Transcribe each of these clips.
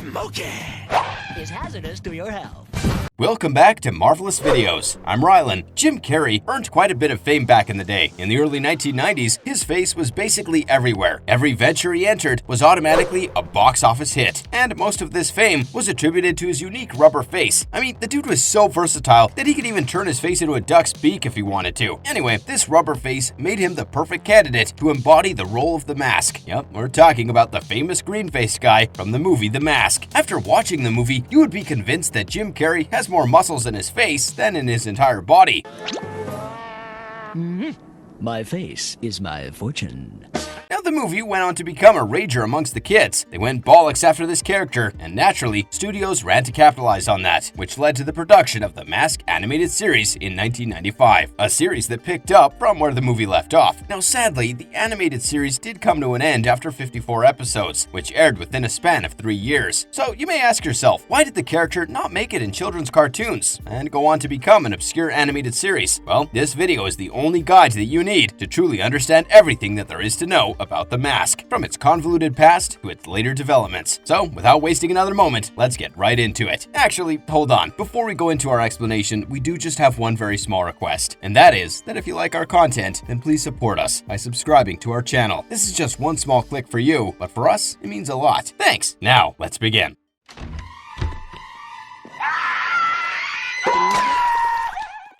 Smoking is hazardous to your health. Welcome back to Marvelous Videos. I'm Rylan. Jim Carrey earned quite a bit of fame back in the day. In the early 1990s, his face was basically everywhere. Every venture he entered was automatically a box office hit, and most of this fame was attributed to his unique rubber face. I mean, the dude was so versatile that he could even turn his face into a duck's beak if he wanted to. Anyway, this rubber face made him the perfect candidate to embody the role of the Mask. Yep, we're talking about the famous green-faced guy from the movie The Mask. After watching the movie, you would be convinced that Jim Carrey has more muscles in his face than in his entire body. My face is my fortune. Now, the movie went on to become a rager amongst the kids. They went bollocks after this character, and naturally, studios ran to capitalize on that, which led to the production of the Mask animated series in 1995, a series that picked up from where the movie left off. Now, sadly, the animated series did come to an end after 54 episodes, which aired within a span of 3 years. So, you may ask yourself, why did the character not make it in children's cartoons and go on to become an obscure animated series? Well, this video is the only guide that you need to truly understand everything that there is to know about the Mask, from its convoluted past to its later developments. So, without wasting another moment, let's get right into it. Actually, hold on. Before we go into our explanation, we do just have one very small request, and that is that if you like our content, then please support us by subscribing to our channel. This is just one small click for you, but for us, it means a lot. Thanks! Now, let's begin.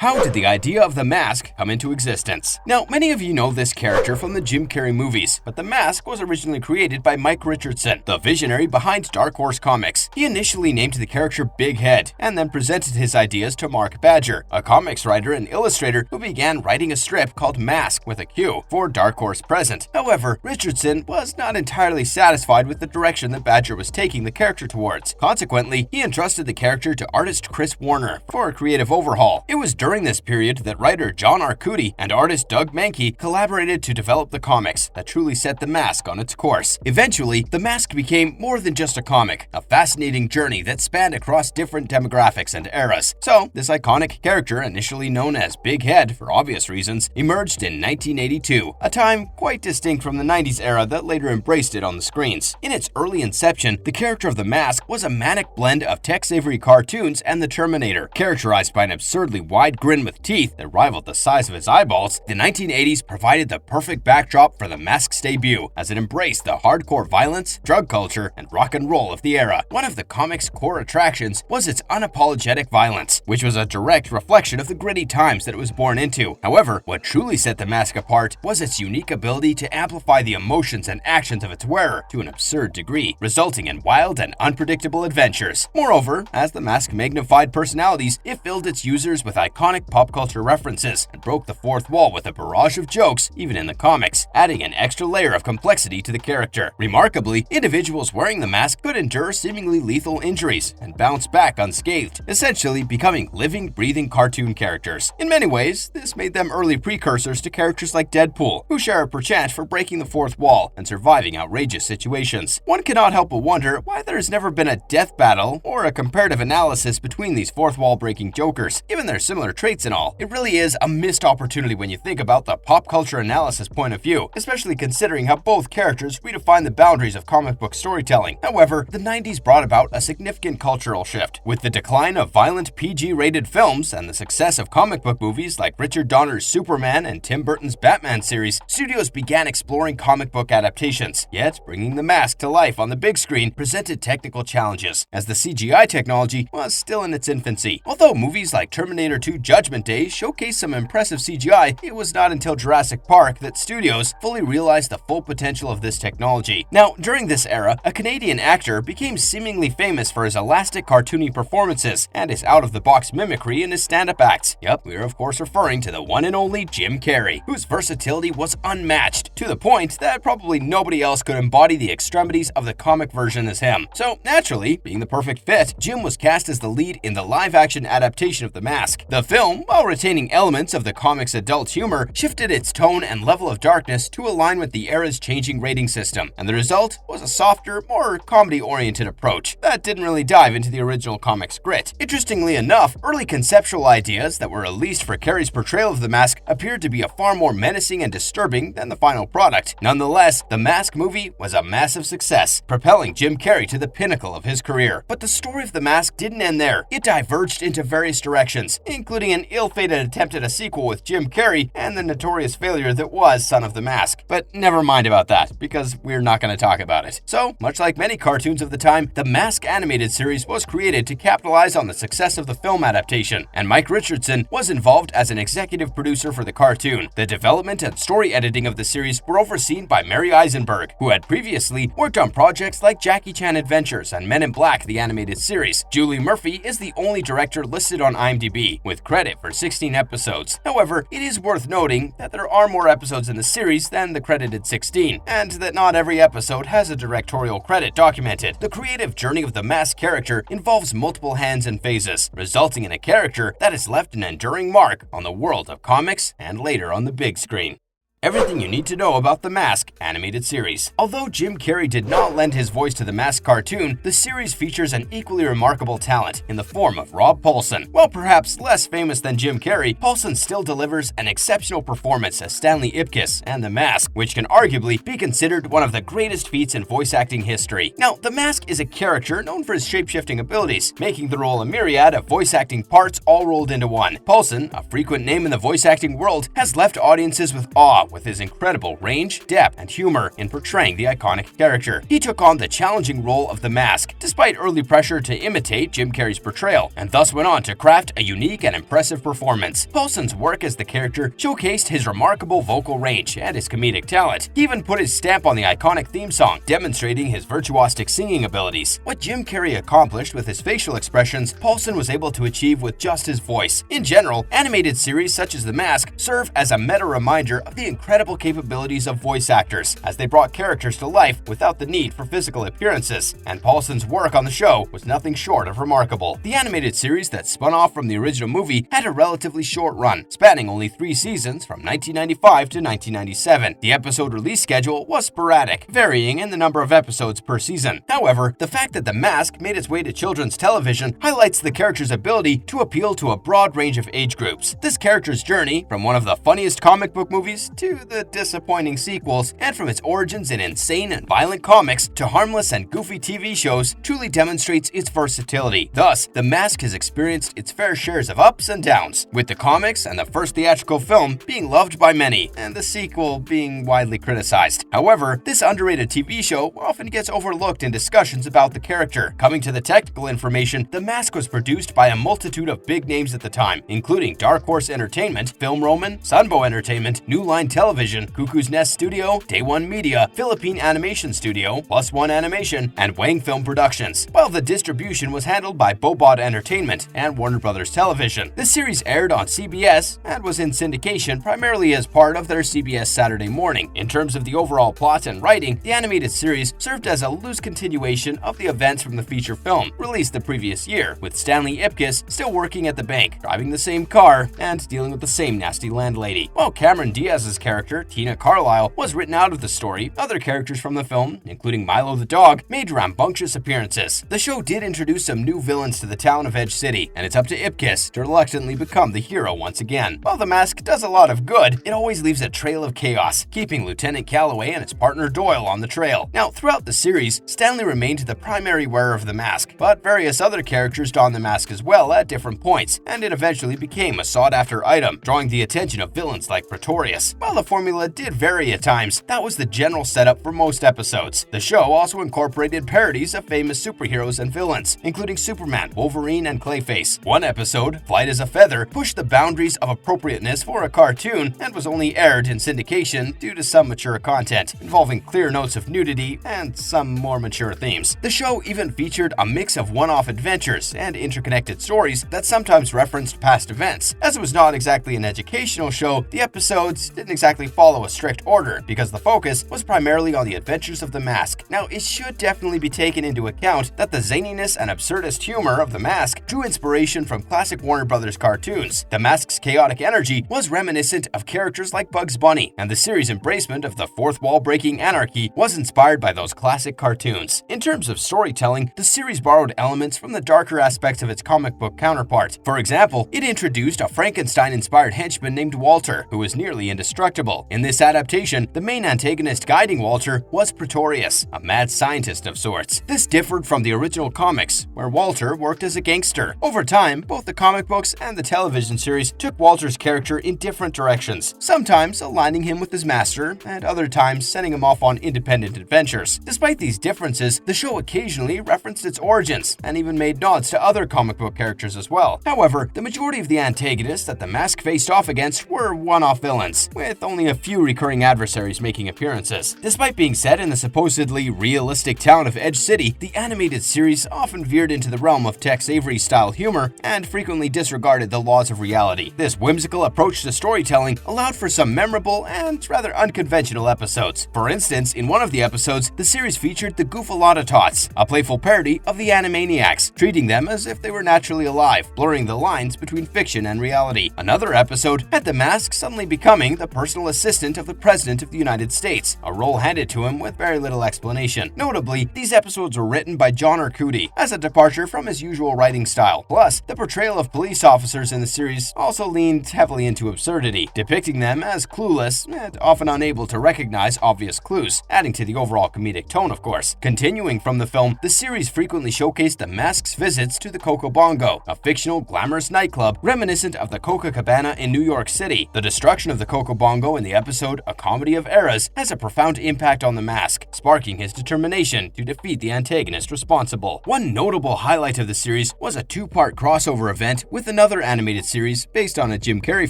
How did the idea of the Mask come into existence? Now, many of you know this character from the Jim Carrey movies, but the Mask was originally created by Mike Richardson, the visionary behind Darkhorse comics. He initially named the character Big Head, and then presented his ideas to Mark Badger, a comics writer and illustrator who began writing a strip called Mask with a Q for Darkhorse Present. However, Richardson was not entirely satisfied with the direction that Badger was taking the character towards. Consequently, he entrusted the character to artist Chris Warner for a creative overhaul. It was during this period that writer John Arcudi and artist Doug Mahnke collaborated to develop the comics that truly set the Mask on its course. Eventually, the Mask became more than just a comic, a fascinating journey that spanned across different demographics and eras. So, this iconic character, initially known as Big Head for obvious reasons, emerged in 1982, a time quite distinct from the 90s era that later embraced it on the screens. In its early inception, the character of the Mask was a manic blend of Tex Avery cartoons and the Terminator, characterized by an absurdly wide grin with teeth that rivaled the size of his eyeballs. The 1980s provided the perfect backdrop for the Mask's debut, as it embraced the hardcore violence, drug culture, and rock and roll of the era. One of the comic's core attractions was its unapologetic violence, which was a direct reflection of the gritty times that it was born into. However, what truly set the Mask apart was its unique ability to amplify the emotions and actions of its wearer to an absurd degree, resulting in wild and unpredictable adventures. Moreover, as the Mask magnified personalities, it filled its users with iconic pop culture references and broke the fourth wall with a barrage of jokes, even in the comics, adding an extra layer of complexity to the character. Remarkably, individuals wearing the Mask could endure seemingly lethal injuries and bounce back unscathed, essentially becoming living, breathing cartoon characters. In many ways, this made them early precursors to characters like Deadpool, who share a penchant for breaking the fourth wall and surviving outrageous situations. One cannot help but wonder why there has never been a death battle or a comparative analysis between these fourth wall breaking jokers, given their similar traits and all. It really is a missed opportunity when you think about the pop culture analysis point of view, especially considering how both characters redefine the boundaries of comic book storytelling. However, the 90s brought about a significant cultural shift. With the decline of violent PG-rated films and the success of comic book movies like Richard Donner's Superman and Tim Burton's Batman series, studios began exploring comic book adaptations. Yet, bringing the Mask to life on the big screen presented technical challenges, as the CGI technology was still in its infancy. Although movies like Terminator 2 Judgment Day showcased some impressive CGI, it was not until Jurassic Park that studios fully realized the full potential of this technology. Now, during this era, a Canadian actor became seemingly famous for his elastic cartoony performances and his out-of-the-box mimicry in his stand-up acts. Yep, we are of course referring to the one and only Jim Carrey, whose versatility was unmatched, to the point that probably nobody else could embody the extremities of the comic version as him. So, naturally, being the perfect fit, Jim was cast as the lead in the live-action adaptation of The Mask. The film film, while retaining elements of the comic's adult humor, shifted its tone and level of darkness to align with the era's changing rating system, and the result was a softer, more comedy-oriented approach that didn't really dive into the original comic's grit. Interestingly enough, early conceptual ideas that were released for Carrey's portrayal of the Mask appeared to be far more menacing and disturbing than the final product. Nonetheless, the Mask movie was a massive success, propelling Jim Carrey to the pinnacle of his career. But the story of the Mask didn't end there. It diverged into various directions, including an ill-fated attempt at a sequel with Jim Carrey and the notorious failure that was Son of the Mask. But never mind about that, because we're not going to talk about it. So, much like many cartoons of the time, the Mask animated series was created to capitalize on the success of the film adaptation, and Mike Richardson was involved as an executive producer for the cartoon. The development and story editing of the series were overseen by Mary Eisenberg, who had previously worked on projects like Jackie Chan Adventures and Men in Black the animated series. Julie Murphy is the only director listed on IMDb, with credit for 16 episodes. However, it is worth noting that there are more episodes in the series than the credited 16, and that not every episode has a directorial credit documented. The creative journey of the Mask character involves multiple hands and phases, resulting in a character that has left an enduring mark on the world of comics and later on the big screen. Everything you need to know about the Mask animated series. Although Jim Carrey did not lend his voice to the Mask cartoon, the series features an equally remarkable talent in the form of Rob Paulsen. While perhaps less famous than Jim Carrey, Paulsen still delivers an exceptional performance as Stanley Ipkiss and the Mask, which can arguably be considered one of the greatest feats in voice acting history. Now, the Mask is a character known for his shape-shifting abilities, making the role a myriad of voice acting parts all rolled into one. Paulsen, a frequent name in the voice acting world, has left audiences with awe with his incredible range, depth, and humor in portraying the iconic character. He took on the challenging role of the Mask, despite early pressure to imitate Jim Carrey's portrayal, and thus went on to craft a unique and impressive performance. Paulsen's work as the character showcased his remarkable vocal range and his comedic talent. He even put his stamp on the iconic theme song, demonstrating his virtuosic singing abilities. What Jim Carrey accomplished with his facial expressions, Paulsen was able to achieve with just his voice. In general, animated series such as The Mask serve as a meta reminder of the incredible capabilities of voice actors, as they brought characters to life without the need for physical appearances, and Paulsen's work on the show was nothing short of remarkable. The animated series that spun off from the original movie had a relatively short run, spanning only 3 seasons from 1995 to 1997. The episode release schedule was sporadic, varying in the number of episodes per season. However, the fact that The Mask made its way to children's television highlights the character's ability to appeal to a broad range of age groups. This character's journey, from one of the funniest comic book movies to the disappointing sequels, and from its origins in insane and violent comics to harmless and goofy TV shows, truly demonstrates its versatility. Thus, The Mask has experienced its fair shares of ups and downs, with the comics and the first theatrical film being loved by many, and the sequel being widely criticized. However, this underrated TV show often gets overlooked in discussions about the character. Coming to the technical information, The Mask was produced by a multitude of big names at the time, including Darkhorse Entertainment, Film Roman, Sunbow Entertainment, New Line Television, Cuckoo's Nest Studio, Day One Media, Philippine Animation Studio, Plus One Animation, and Wang Film Productions, while the distribution was handled by Bobot Entertainment and Warner Brothers Television. The series aired on CBS and was in syndication primarily as part of their CBS Saturday Morning. In terms of the overall plot and writing, the animated series served as a loose continuation of the events from the feature film, released the previous year, with Stanley Ipkiss still working at the bank, driving the same car, and dealing with the same nasty landlady. While Cameron Diaz's character, Tina Carlisle, was written out of the story, other characters from the film, including Milo the dog, made rambunctious appearances. The show did introduce some new villains to the town of Edge City, and it's up to Ipkiss to reluctantly become the hero once again. While The Mask does a lot of good, it always leaves a trail of chaos, keeping Lieutenant Calloway and his partner Doyle on the trail. Now, throughout the series, Stanley remained the primary wearer of the mask, but various other characters donned the mask as well at different points, and it eventually became a sought-after item, drawing the attention of villains like Pretorius. While the formula did vary at times, that was the general setup for most episodes. The show also incorporated parodies of famous superheroes and villains, including Superman, Wolverine, and Clayface. One episode, Flight as a Feather, pushed the boundaries of appropriateness for a cartoon and was only aired in syndication due to some mature content, involving clear notes of nudity and some more mature themes. The show even featured a mix of one-off adventures and interconnected stories that sometimes referenced past events. As it was not exactly an educational show, the episodes didn't exactly exactly follow a strict order, because the focus was primarily on the adventures of the Mask. Now, it should definitely be taken into account that the zaniness and absurdist humor of the Mask drew inspiration from classic Warner Brothers cartoons. The Mask's chaotic energy was reminiscent of characters like Bugs Bunny, and the series' embracement of the fourth wall-breaking anarchy was inspired by those classic cartoons. In terms of storytelling, the series borrowed elements from the darker aspects of its comic book counterpart. For example, it introduced a Frankenstein-inspired henchman named Walter, who was nearly indestructible. In this adaptation, the main antagonist guiding Walter was Pretorius, a mad scientist of sorts. This differed from the original comics, where Walter worked as a gangster. Over time, both the comic books and the television series took Walter's character in different directions, sometimes aligning him with his master, and other times sending him off on independent adventures. Despite these differences, the show occasionally referenced its origins, and even made nods to other comic book characters as well. However, the majority of the antagonists that the Mask faced off against were one-off villains, with only a few recurring adversaries making appearances. Despite being set in the supposedly realistic town of Edge City, the animated series often veered into the realm of Tex Avery-style humor and frequently disregarded the laws of reality. This whimsical approach to storytelling allowed for some memorable and rather unconventional episodes. For instance, in one of the episodes, the series featured the Goofalotatots, a playful parody of the Animaniacs, treating them as if they were naturally alive, blurring the lines between fiction and reality. Another episode had the Mask suddenly becoming the personal assistant of the President of the United States, a role handed to him with very little explanation. Notably, these episodes were written by John Arcudi, as a departure from his usual writing style. Plus, the portrayal of police officers in the series also leaned heavily into absurdity, depicting them as clueless and often unable to recognize obvious clues, adding to the overall comedic tone, of course. Continuing from the film, the series frequently showcased the Mask's visits to the Coco Bongo, a fictional, glamorous nightclub reminiscent of the Coca Cabana in New York City. The destruction of the Coco Bongo in the episode A Comedy of Eras has a profound impact on the Mask, sparking his determination to defeat the antagonist responsible. One notable highlight of the series was a two-part crossover event with another animated series based on a Jim Carrey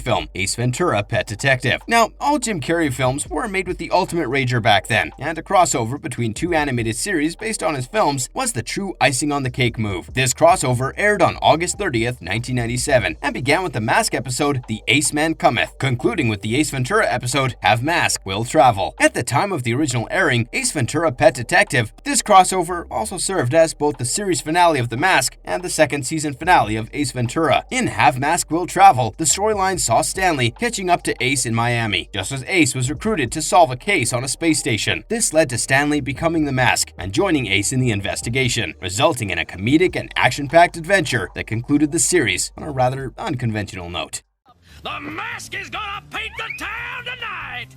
film, Ace Ventura: Pet Detective. Now, all Jim Carrey films were made with the ultimate rager back then, and a crossover between two animated series based on his films was the true icing on the cake move. This crossover aired on August 30th, 1997, and began with the Mask episode The Ace Man Cometh, concluding with the Ace Ventura episode Have Mask Will Travel. At the time of the original airing, Ace Ventura: Pet Detective, this crossover also served as both the series finale of The Mask and the second season finale of Ace Ventura. In Have Mask Will Travel, the storyline saw Stanley catching up to Ace in Miami, just as Ace was recruited to solve a case on a space station. This led to Stanley becoming the Mask and joining Ace in the investigation, resulting in a comedic and action-packed adventure that concluded the series on a rather unconventional note. The Mask is gonna paint the town tonight!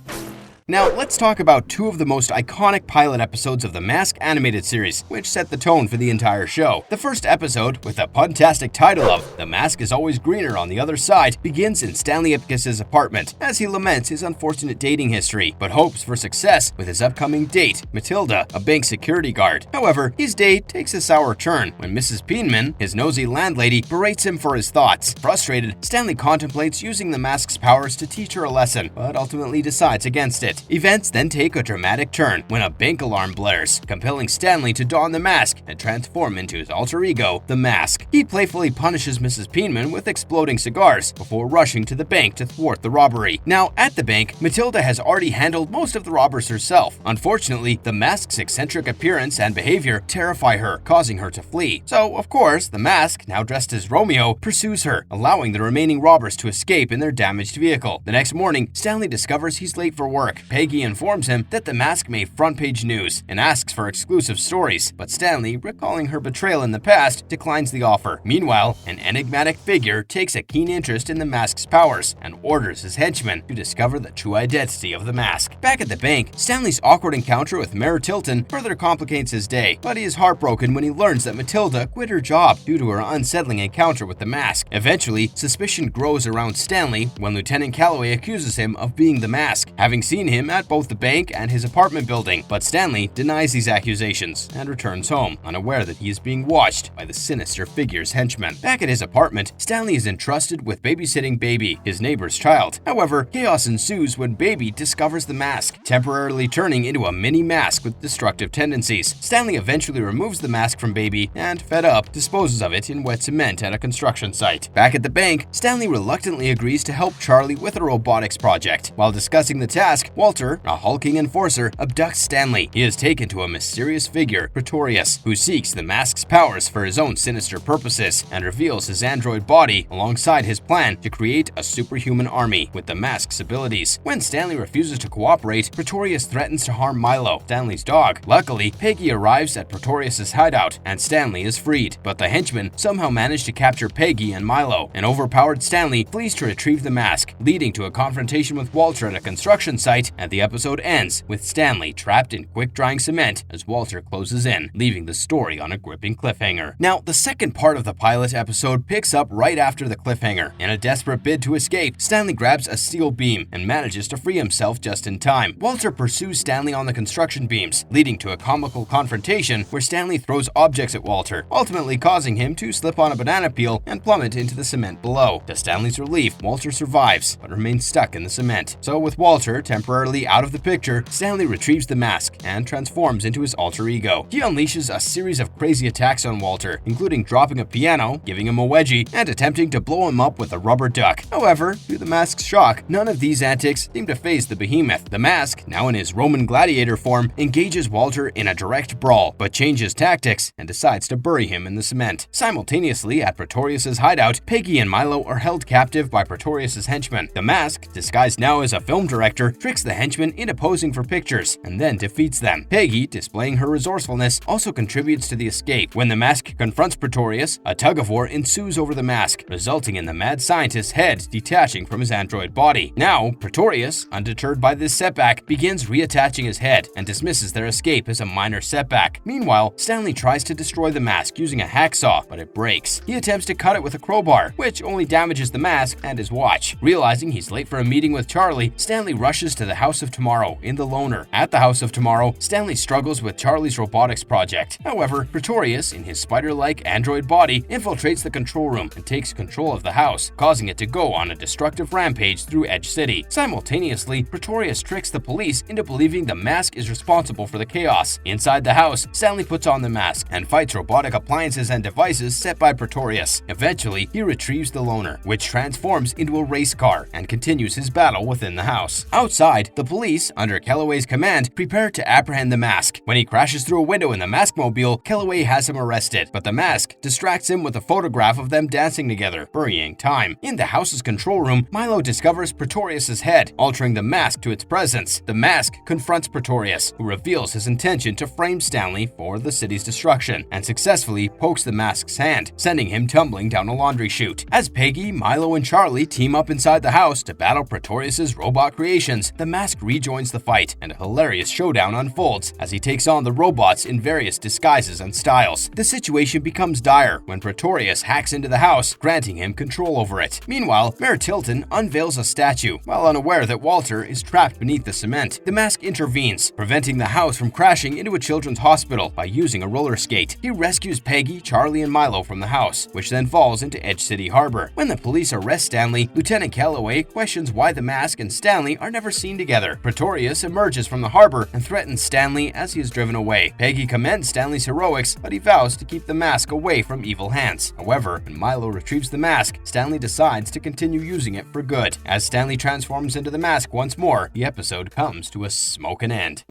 Now, let's talk about two of the most iconic pilot episodes of the Mask animated series, which set the tone for the entire show. The first episode, with the puntastic title of The Mask is Always Greener on the Other Side, begins in Stanley Ipkiss's apartment as he laments his unfortunate dating history, but hopes for success with his upcoming date, Matilda, a bank security guard. However, his date takes a sour turn when Mrs. Peenman, his nosy landlady, berates him for his thoughts. Frustrated, Stanley contemplates using the Mask's powers to teach her a lesson, but ultimately decides against it. Events then take a dramatic turn when a bank alarm blares, compelling Stanley to don the mask and transform into his alter ego, the Mask. He playfully punishes Mrs. Peenman with exploding cigars before rushing to the bank to thwart the robbery. Now, at the bank, Matilda has already handled most of the robbers herself. Unfortunately, the Mask's eccentric appearance and behavior terrify her, causing her to flee. So, of course, the Mask, now dressed as Romeo, pursues her, allowing the remaining robbers to escape in their damaged vehicle. The next morning, Stanley discovers he's late for work. Peggy informs him that the Mask made front-page news and asks for exclusive stories, but Stanley, recalling her betrayal in the past, declines the offer. Meanwhile, an enigmatic figure takes a keen interest in the Mask's powers and orders his henchmen to discover the true identity of the Mask. Back at the bank, Stanley's awkward encounter with Mayor Tilton further complicates his day, but he is heartbroken when he learns that Matilda quit her job due to her unsettling encounter with the Mask. Eventually, suspicion grows around Stanley when Lieutenant Calloway accuses him of being the Mask. Having seen him him at both the bank and his apartment building, but Stanley denies these accusations and returns home, unaware that he is being watched by the sinister figure's henchmen. Back at his apartment, Stanley is entrusted with babysitting Baby, his neighbor's child. However, chaos ensues when Baby discovers the mask, temporarily turning into a mini mask with destructive tendencies. Stanley eventually removes the mask from Baby and, fed up, disposes of it in wet cement at a construction site. Back at the bank, Stanley reluctantly agrees to help Charlie with a robotics project. While discussing the task, Walter, a hulking enforcer, abducts Stanley. He is taken to a mysterious figure, Pretorius, who seeks the mask's powers for his own sinister purposes and reveals his android body alongside his plan to create a superhuman army with the mask's abilities. When Stanley refuses to cooperate, Pretorius threatens to harm Milo, Stanley's dog. Luckily, Peggy arrives at Pretorius's hideout and Stanley is freed, but the henchmen somehow manage to capture Peggy and Milo. An overpowered Stanley flees to retrieve the mask, leading to a confrontation with Walter at a construction site, and the episode ends with Stanley trapped in quick-drying cement as Walter closes in, leaving the story on a gripping cliffhanger. Now, the second part of the pilot episode picks up right after the cliffhanger. In a desperate bid to escape, Stanley grabs a steel beam and manages to free himself just in time. Walter pursues Stanley on the construction beams, leading to a comical confrontation where Stanley throws objects at Walter, ultimately causing him to slip on a banana peel and plummet into the cement below. To Stanley's relief, Walter survives, but remains stuck in the cement. So with Walter temporarily out of the picture, Stanley retrieves the mask and transforms into his alter ego. He unleashes a series of crazy attacks on Walter, including dropping a piano, giving him a wedgie, and attempting to blow him up with a rubber duck. However, to the mask's shock, none of these antics seem to faze the behemoth. The mask, now in his Roman gladiator form, engages Walter in a direct brawl, but changes tactics and decides to bury him in the cement. Simultaneously, at Pretorius's hideout, Peggy and Milo are held captive by Pretorius's henchmen. The mask, disguised now as a film director, tricks the henchmen into posing for pictures and then defeats them. Peggy, displaying her resourcefulness, also contributes to the escape. When the mask confronts Pretorius, a tug-of-war ensues over the mask, resulting in the mad scientist's head detaching from his android body. Now, Pretorius, undeterred by this setback, begins reattaching his head and dismisses their escape as a minor setback. Meanwhile, Stanley tries to destroy the mask using a hacksaw, but it breaks. He attempts to cut it with a crowbar, which only damages the mask and his watch. Realizing he's late for a meeting with Charlie, Stanley rushes to the House of Tomorrow in the Loner. At the House of Tomorrow, Stanley struggles with Charlie's robotics project. However, Pretorius, in his spider-like android body, infiltrates the control room and takes control of the house, causing it to go on a destructive rampage through Edge City. Simultaneously, Pretorius tricks the police into believing the mask is responsible for the chaos. Inside the house, Stanley puts on the mask and fights robotic appliances and devices set by Pretorius. Eventually, he retrieves the Loner, which transforms into a race car and continues his battle within the house. Outside, the police, under Kellaway's command, prepare to apprehend the mask. When he crashes through a window in the Maskmobile, Kellaway has him arrested, but the mask distracts him with a photograph of them dancing together, burying time. In the house's control room, Milo discovers Pretorius's head, altering the mask to its presence. The mask confronts Pretorius, who reveals his intention to frame Stanley for the city's destruction, and successfully pokes the mask's hand, sending him tumbling down a laundry chute. As Peggy, Milo, and Charlie team up inside the house to battle Pretorius's robot creations, the mask rejoins the fight, and a hilarious showdown unfolds as he takes on the robots in various disguises and styles. The situation becomes dire when Pretorius hacks into the house, granting him control over it. Meanwhile, Mayor Tilton unveils a statue, while unaware that Walter is trapped beneath the cement. The mask intervenes, preventing the house from crashing into a children's hospital by using a roller skate. He rescues Peggy, Charlie, and Milo from the house, which then falls into Edge City Harbor. When the police arrest Stanley, Lieutenant Kellaway questions why the mask and Stanley are never seen together. Pretorius emerges from the harbor and threatens Stanley as he is driven away. Peggy commends Stanley's heroics, but he vows to keep the mask away from evil hands. However, when Milo retrieves the mask, Stanley decides to continue using it for good. As Stanley transforms into the mask once more, the episode comes to a smoking end.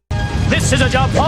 This is a job for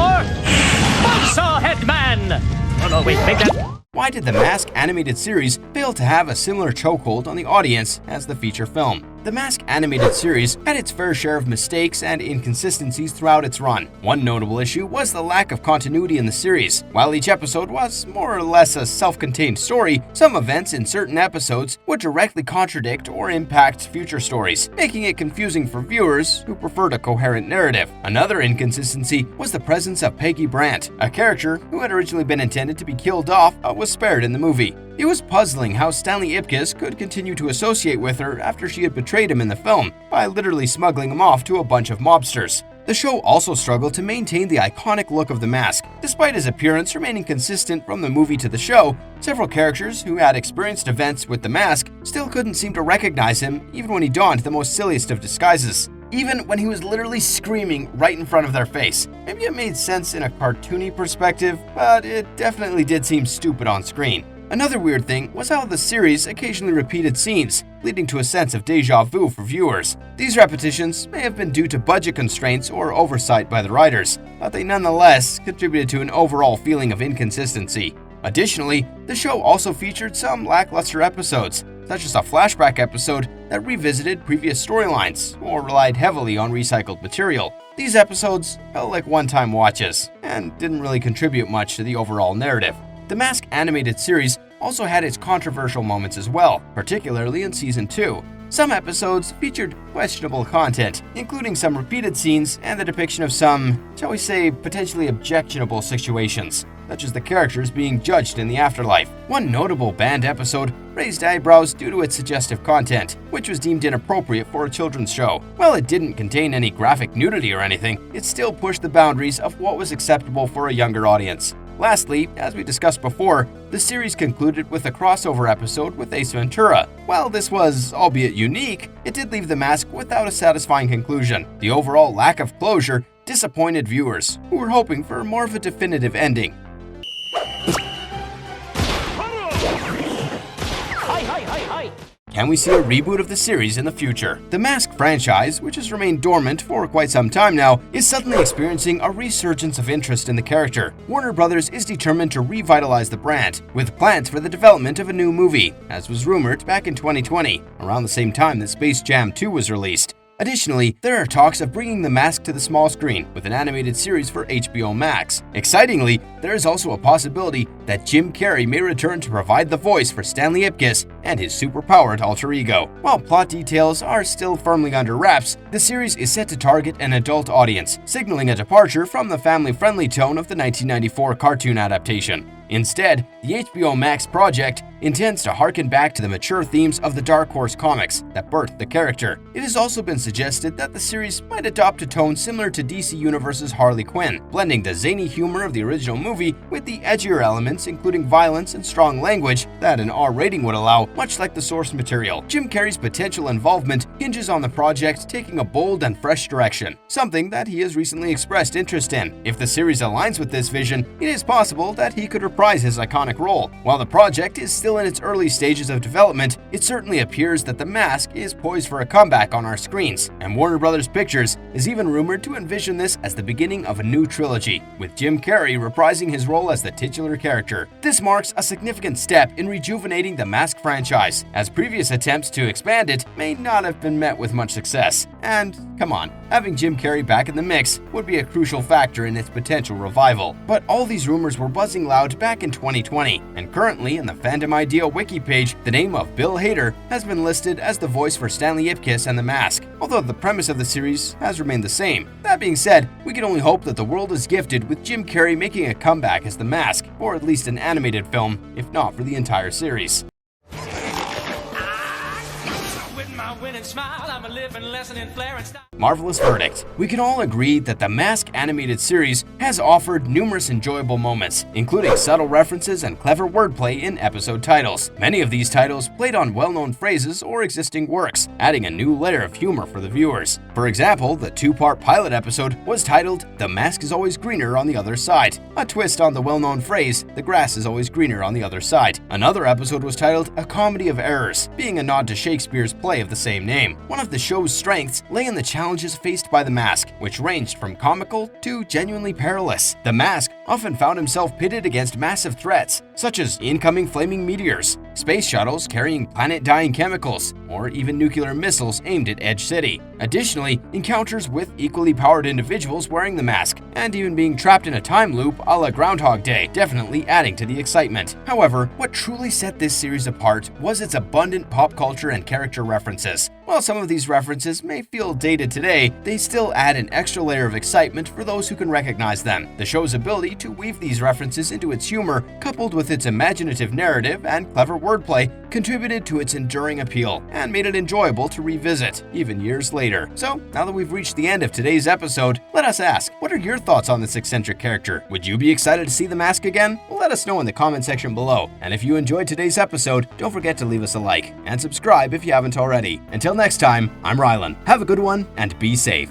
Buzzsaw Headman! Oh no, wait, make that... Why did the Mask animated series fail to have a similar chokehold on the audience as the feature film? The Mask animated series had its fair share of mistakes and inconsistencies throughout its run. One notable issue was the lack of continuity in the series. While each episode was more or less a self-contained story, some events in certain episodes would directly contradict or impact future stories, making it confusing for viewers who preferred a coherent narrative. Another inconsistency was the presence of Peggy Brandt, a character who had originally been intended to be killed off, but was was spared in the movie. It was puzzling how Stanley Ipkiss could continue to associate with her after she had betrayed him in the film by literally smuggling him off to a bunch of mobsters. The show also struggled to maintain the iconic look of the Mask. Despite his appearance remaining consistent from the movie to the show, several characters who had experienced events with the Mask still couldn't seem to recognize him even when he donned the most silliest of disguises. Even when he was literally screaming right in front of their face. Maybe it made sense in a cartoony perspective, but it definitely did seem stupid on screen. Another weird thing was how the series occasionally repeated scenes, leading to a sense of déjà vu for viewers. These repetitions may have been due to budget constraints or oversight by the writers, but they nonetheless contributed to an overall feeling of inconsistency. Additionally, the show also featured some lackluster episodes, such as a flashback episode that revisited previous storylines or relied heavily on recycled material. These episodes felt like one-time watches and didn't really contribute much to the overall narrative. The Mask animated series also had its controversial moments as well, particularly in Season 2. Some episodes featured questionable content, including some repeated scenes and the depiction of some, shall we say, potentially objectionable situations, such as the characters being judged in the afterlife. One notable banned episode raised eyebrows due to its suggestive content, which was deemed inappropriate for a children's show. While it didn't contain any graphic nudity or anything, it still pushed the boundaries of what was acceptable for a younger audience. Lastly, as we discussed before, the series concluded with a crossover episode with Ace Ventura. While this was, albeit unique, it did leave The Mask without a satisfying conclusion. The overall lack of closure disappointed viewers, who were hoping for more of a definitive ending. Can we see a reboot of the series in the future? The Mask franchise, which has remained dormant for quite some time now, is suddenly experiencing a resurgence of interest in the character. Warner Brothers is determined to revitalize the brand, with plans for the development of a new movie, as was rumored back in 2020, around the same time that Space Jam 2 was released. Additionally, there are talks of bringing The Mask to the small screen with an animated series for HBO Max. Excitingly, there is also a possibility that Jim Carrey may return to provide the voice for Stanley Ipkiss and his superpowered alter ego. While plot details are still firmly under wraps, the series is set to target an adult audience, signaling a departure from the family-friendly tone of the 1994 cartoon adaptation. Instead, the HBO Max project intends to harken back to the mature themes of the Darkhorse comics that birthed the character. It has also been suggested that the series might adopt a tone similar to DC Universe's Harley Quinn, blending the zany humor of the original movie with the edgier elements including violence and strong language that an R rating would allow, much like the source material. Jim Carrey's potential involvement hinges on the project taking a bold and fresh direction, something that he has recently expressed interest in. If the series aligns with this vision, it is possible that he could reprise his iconic role. While the project is still in its early stages of development, it certainly appears that The Mask is poised for a comeback on our screens, and Warner Brothers Pictures is even rumored to envision this as the beginning of a new trilogy, with Jim Carrey reprising his role as the titular character. This marks a significant step in rejuvenating the Mask franchise, as previous attempts to expand it may not have been met with much success. And, come on, having Jim Carrey back in the mix would be a crucial factor in its potential revival. But all these rumors were buzzing loud back in 2020, and currently in the Fandom Idea wiki page, the name of Bill Hader has been listed as the voice for Stanley Ipkiss and The Mask, although the premise of the series has remained the same. That being said, we can only hope that the world is gifted with Jim Carrey making a comeback as The Mask, or at least an animated film, if not for the entire series. Marvelous verdict. We can all agree that the Mask animated series has offered numerous enjoyable moments, including subtle references and clever wordplay in episode titles. Many of these titles played on well-known phrases or existing works, adding a new layer of humor for the viewers. For example, the two-part pilot episode was titled "The Mask is Always Greener on the Other Side," a twist on the well-known phrase "The grass is always greener on the other side." Another episode was titled "A Comedy of Errors," being a nod to Shakespeare's play of the same name. One of the show's strengths lay in the challenges faced by the Mask, which ranged from comical to genuinely perilous. The Mask often found himself pitted against massive threats, such as incoming flaming meteors, space shuttles carrying planet-dying chemicals, or even nuclear missiles aimed at Edge City. Additionally, encounters with equally powered individuals wearing the mask, and even being trapped in a time loop a la Groundhog Day, definitely adding to the excitement. However, what truly set this series apart was its abundant pop culture and character references. While some of these references may feel dated today, they still add an extra layer of excitement for those who can recognize them. The show's ability to weave these references into its humor, coupled with its imaginative narrative and clever wordplay, contributed to its enduring appeal and made it enjoyable to revisit, even years later. So, now that we've reached the end of today's episode, let us ask, what are your thoughts on this eccentric character? Would you be excited to see the mask again? Well, let us know in the comment section below. And if you enjoyed today's episode, don't forget to leave us a like and subscribe if you haven't already. Until next time, I'm Rylan. Have a good one and be safe.